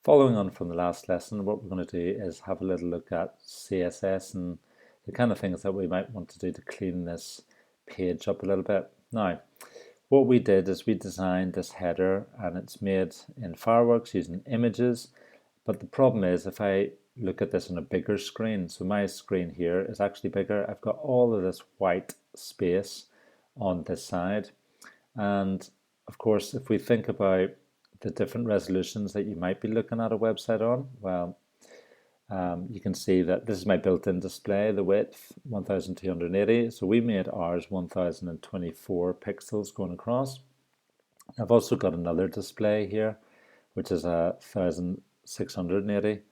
Following on from the last lesson, what we're going to do is have a little look at CSS and the kind of things that we might want to do to clean this page up a little bit. Now, what we did is we designed this header and it's made in Fireworks using images, but the problem is if I look at this on a bigger screen, so my screen here is actually bigger, I've got all of this white space on this side, and of course if we think about the different resolutions that you might be looking at a website on, well, you can see that this is my built-in display, the width 1280, so we made ours 1024 pixels going across. I've also got another display here which is 1680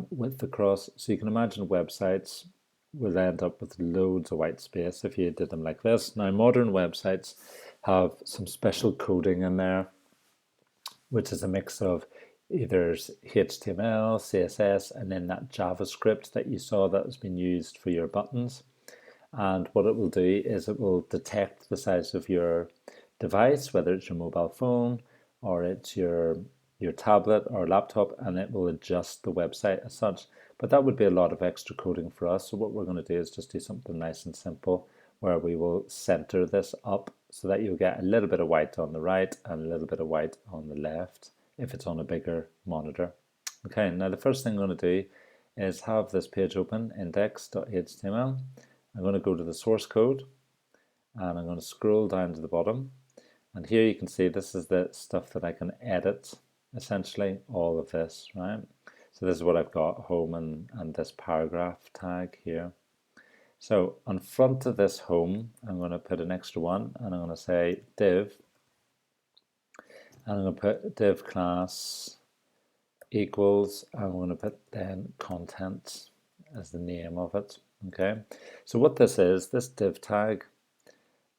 width across, so you can imagine websites will end up with loads of white space if you did them like this. Now modern websites have some special coding in there, which is a mix of either HTML, CSS, and then that JavaScript that you saw that has been used for your buttons. And what it will do is it will detect the size of your device, whether it's your mobile phone or it's your tablet or laptop, and it will adjust the website as such. But that would be a lot of extra coding for us. So what we're going to do is just do something nice and simple where we will center this up so that you'll get a little bit of white on the right and a little bit of white on the left if it's on a bigger monitor. Okay, now the first thing I'm going to do is have this page open, index.html. I'm going to go to the source code and I'm going to scroll down to the bottom, and here you can see this is the stuff that I can edit, essentially all of this, right? So this is what I've got, home and this paragraph tag here. So on front of this home, I'm going to put an extra one, and I'm going to say div, and I'm going to put div class equals, I'm going to put then content as the name of it. Okay, so what this is, this div tag,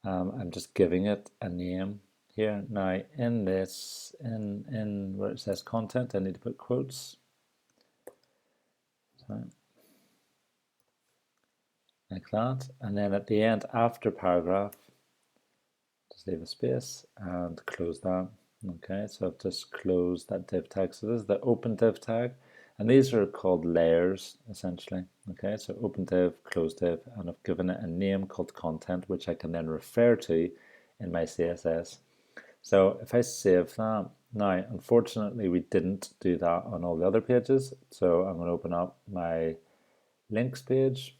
I'm just giving it a name here. Now in this, in where it says content, I need to put quotes. So, like that, and then at the end, after paragraph, just leave a space and close that. Okay, so I've just closed that div tag. So this is the open div tag, and these are called layers essentially. Okay, so open div, close div, and I've given it a name called content, which I can then refer to in my CSS. So if I save that, now unfortunately we didn't do that on all the other pages, so I'm going to open up my links page,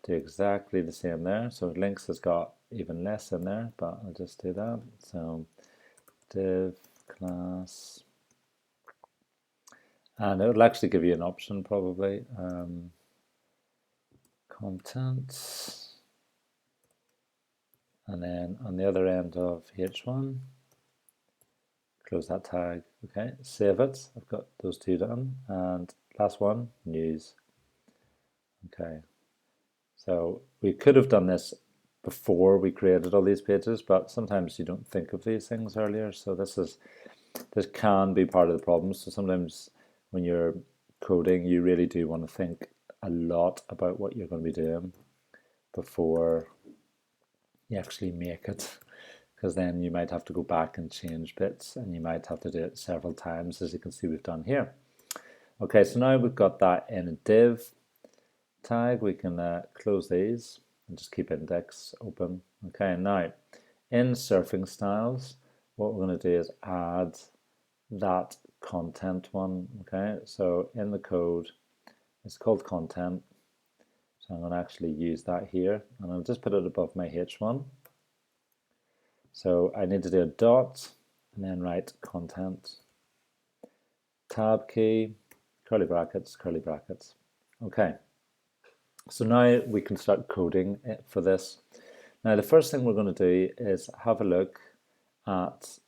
do exactly the same there. So links has got even less in there, but I'll just do that. So div class, and it will actually give you an option probably, content, and then on the other end of h1, close that tag. Okay, save it. I've got those two done, and last one, news. Okay, so we could have done this before we created all these pages, but sometimes you don't think of these things earlier, so this can be part of the problem. So sometimes when you're coding, you really do want to think a lot about what you're going to be doing before you actually make it, because then you might have to go back and change bits, and you might have to do it several times, as you can see we've done here. Okay, so now we've got that in a div tag, we can close these and just keep index open. Okay, now in surfing styles, what we're going to do is add that content one. Okay, so in the code, it's called content. So I'm going to actually use that here, and I'll just put it above my h1. So I need to do a dot and then write content, tab key, curly brackets, curly brackets. Okay, so now we can start coding it for this. Now the first thing we're going to do is have a look at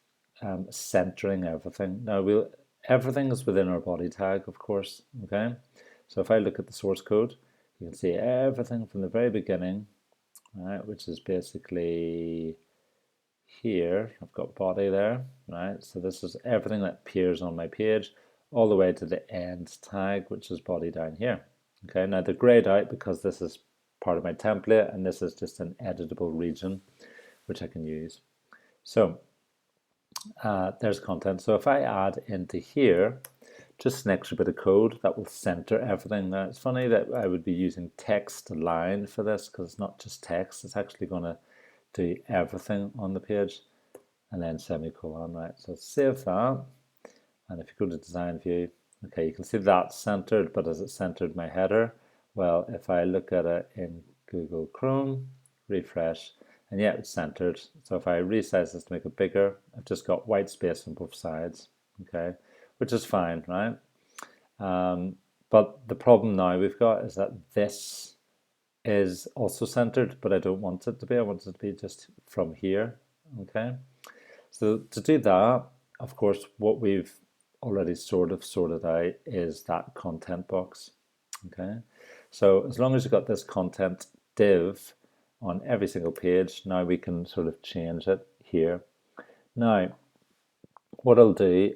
centering everything. Now everything is within our body tag, of course. Okay, so if I look at the source code, you can see everything from the very beginning, right, which is basically here. I've got body there, right? So this is everything that appears on my page, all the way to the end tag, which is body down here. Okay, now they're grayed out because this is part of my template, and this is just an editable region which I can use. So there's content. So if I add into here just an extra bit of code that will center everything. Now it's funny that I would be using text line for this because it's not just text, it's actually going to do everything on the page, and then semicolon, right? So save that, and if you go to design view, okay, you can see that's centered, but has it centered my header? Well, if I look at it in Google Chrome, refresh, and yeah, it's centered. So if I resize this to make it bigger, I've just got white space on both sides, okay, which is fine, right? But the problem now we've got is that this is also centered, but I don't want it to be. I want it to be just from here, okay? So to do that, of course, what we've already sort of sorted out is that content box, okay? So as long as you've got this content div on every single page, now we can sort of change it here. Now, what I'll do,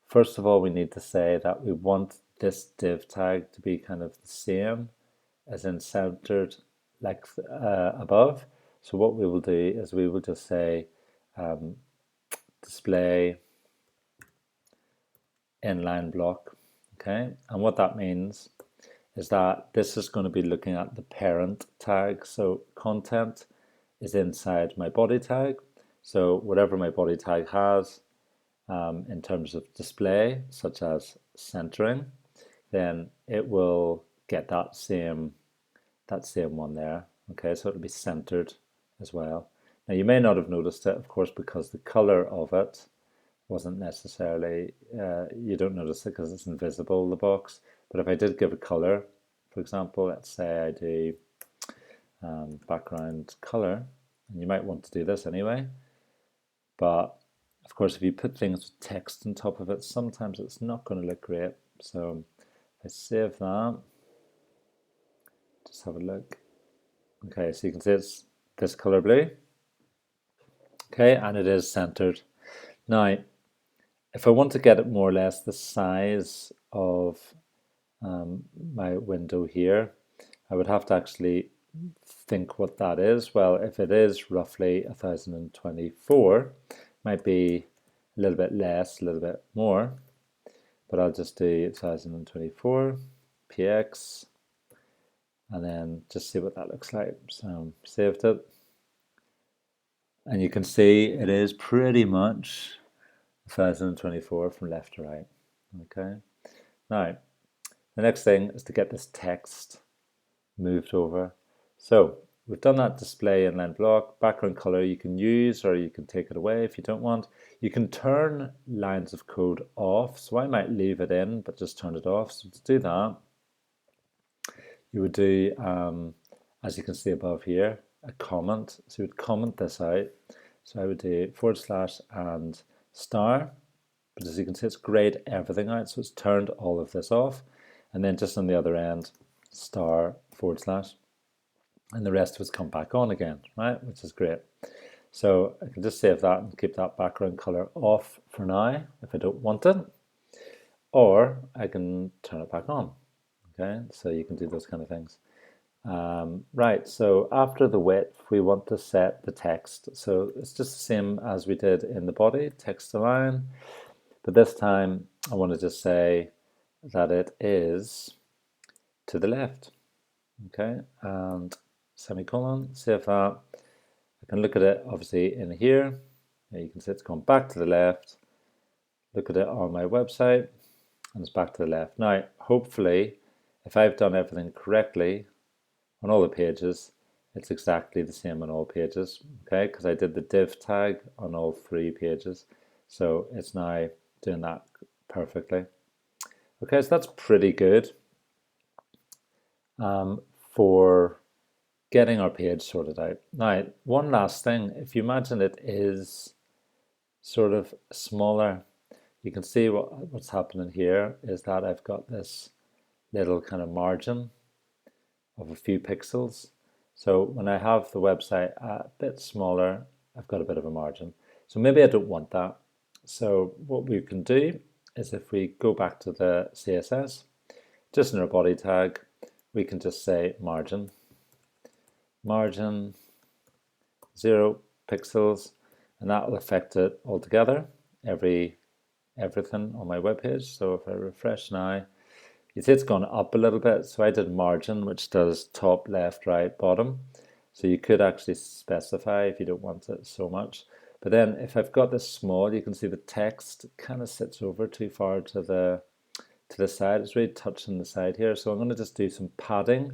first of all, we need to say that we want this div tag to be kind of the same as in centered like above. So what we will do is we will just say display inline block, okay? And what that means is that this is going to be looking at the parent tag. So content is inside my body tag. So whatever my body tag has in terms of display, such as centering, then it will get that same one there. Okay, so it'll be centered as well. Now you may not have noticed it, of course, because the color of it wasn't necessarily, you don't notice it because it's invisible, the box. But if I did give a color, for example, let's say I do background color, and you might want to do this anyway, but of course if you put things with text on top of it, sometimes it's not going to look great. So I save that, just have a look. Okay, so you can see it's this color blue. Okay, and it is centered. Now, if I want to get it more or less the size of my window here, I would have to actually think what that is. Well, if it is roughly 1024, might be a little bit less, a little bit more, but I'll just do 1024 px, and then just see what that looks like. So saved it, and you can see it is pretty much 1024 from left to right. Okay, now the next thing is to get this text moved over. So we've done that display inline block. Background color you can use, or you can take it away if you don't want. You can turn lines of code off, so I might leave it in but just turn it off. So to do that, you would do, as you can see above here, a comment. So you would comment this out. So I would do / and star, but as you can see it's grayed everything out, so it's turned all of this off, and then just on the other end star / and the rest of it's come back on again, right, which is great. So I can just save that and keep that background color off for now if I don't want it, or I can turn it back on. Okay, so you can do those kind of things. Right, so after the width we want to set the text, so it's just the same as we did in the body, text align, but this time I want to just say that it is to the left. Okay, and semicolon, save that. I can look at it obviously in here. You can see it's gone back to the left. Look at it on my website and it's back to the left. Now, hopefully, if I've done everything correctly on all the pages, it's exactly the same on all pages, okay? Because I did the div tag on all 3 pages. So it's now doing that perfectly. Okay, so that's pretty good for getting our page sorted out. Now, one last thing, if you imagine it is sort of smaller, you can see what's happening here is that I've got this little kind of margin of a few pixels. So when I have the website a bit smaller, I've got a bit of a margin. So maybe I don't want that. So what we can do is if we go back to the CSS, just in our body tag, we can just say margin 0 pixels, and that will affect it altogether, everything on my web page. So if I refresh now, you see it's gone up a little bit. So I did margin, which does top, left, right, bottom. So you could actually specify if you don't want it so much. But then if I've got this small, you can see the text kind of sits over too far to the side. It's really touching the side here. So I'm going to just do some padding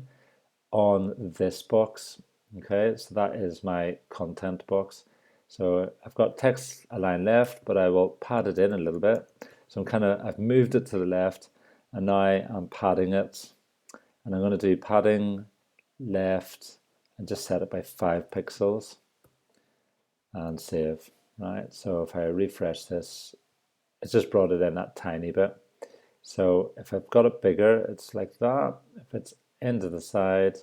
on this box. Okay, so that is my content box. So I've got text aligned left, but I will pad it in a little bit. So I've moved it to the left, and now I'm padding it. And I'm going to do padding left and just set it by 5 pixels and save. Right, so if I refresh this, it's just brought it in that tiny bit. So if I've got it bigger, it's like that. If it's into the side,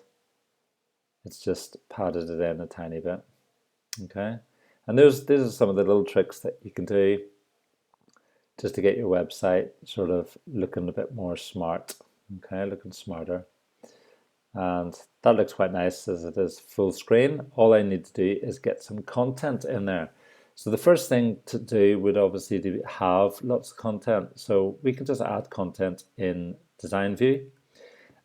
it's just padded it in a tiny bit. Okay, and these are some of the little tricks that you can do just to get your website sort of looking a bit more smart. Okay, looking smarter. And that looks quite nice as it is full screen. All I need to do is get some content in there. So the first thing to do would obviously to have lots of content. So we can just add content in design view.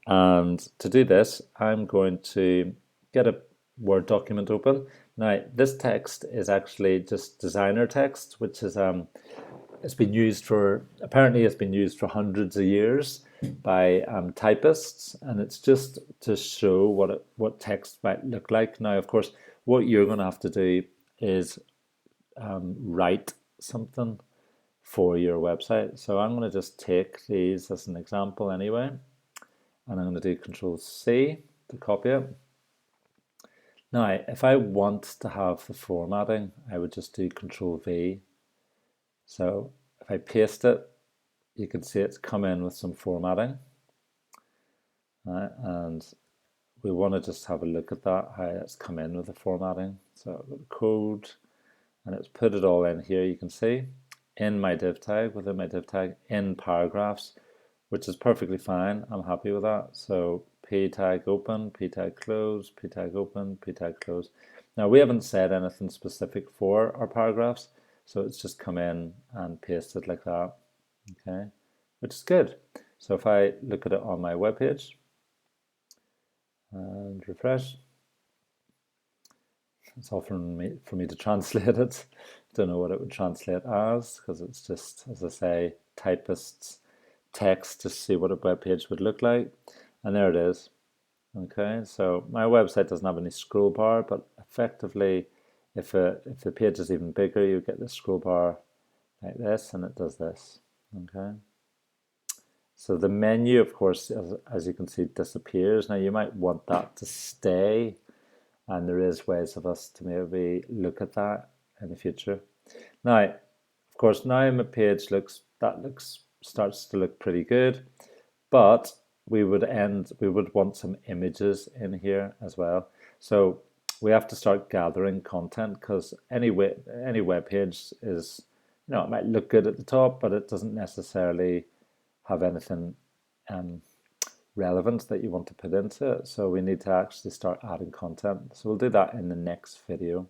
And to do this, I'm going to get a Word document open. Now, this text is actually just designer text, which is apparently it's been used for hundreds of years by typists, and it's just to show what text might look like. Now, of course, what you're going to have to do is write something for your website. So I'm going to just take these as an example anyway, and I'm going to do Control C to copy it. Now, if I want to have the formatting, I would just do Control V. So if I paste it, you can see it's come in with some formatting. And we want to just have a look at that, how it's come in with the formatting. So I've got the code, and it's put it all in here, you can see, in my div tag, within my div tag, in paragraphs, which is perfectly fine. I'm happy with that. So p tag open, p tag close, p tag open, p tag close. Now we haven't said anything specific for our paragraphs, so it's just come in and pasted like that, okay, which is good. So if I look at it on my web page and refresh, it's offering for me to translate it. Don't know what it would translate as, because it's just, as I say, typists text to see what a web page would look like, and there it is. Okay, so my website doesn't have any scroll bar, but effectively, if the page is even bigger, you get the scroll bar like this, and it does this. Okay, so the menu, of course, as you can see, disappears. Now you might want that to stay, and there is ways of us to maybe look at that in the future. Now, of course, now my page starts to look pretty good, but we would want some images in here as well. So we have to start gathering content, because any web page is, it might look good at the top, but it doesn't necessarily have anything relevant that you want to put into it. So we need to actually start adding content. So we'll do that in the next video.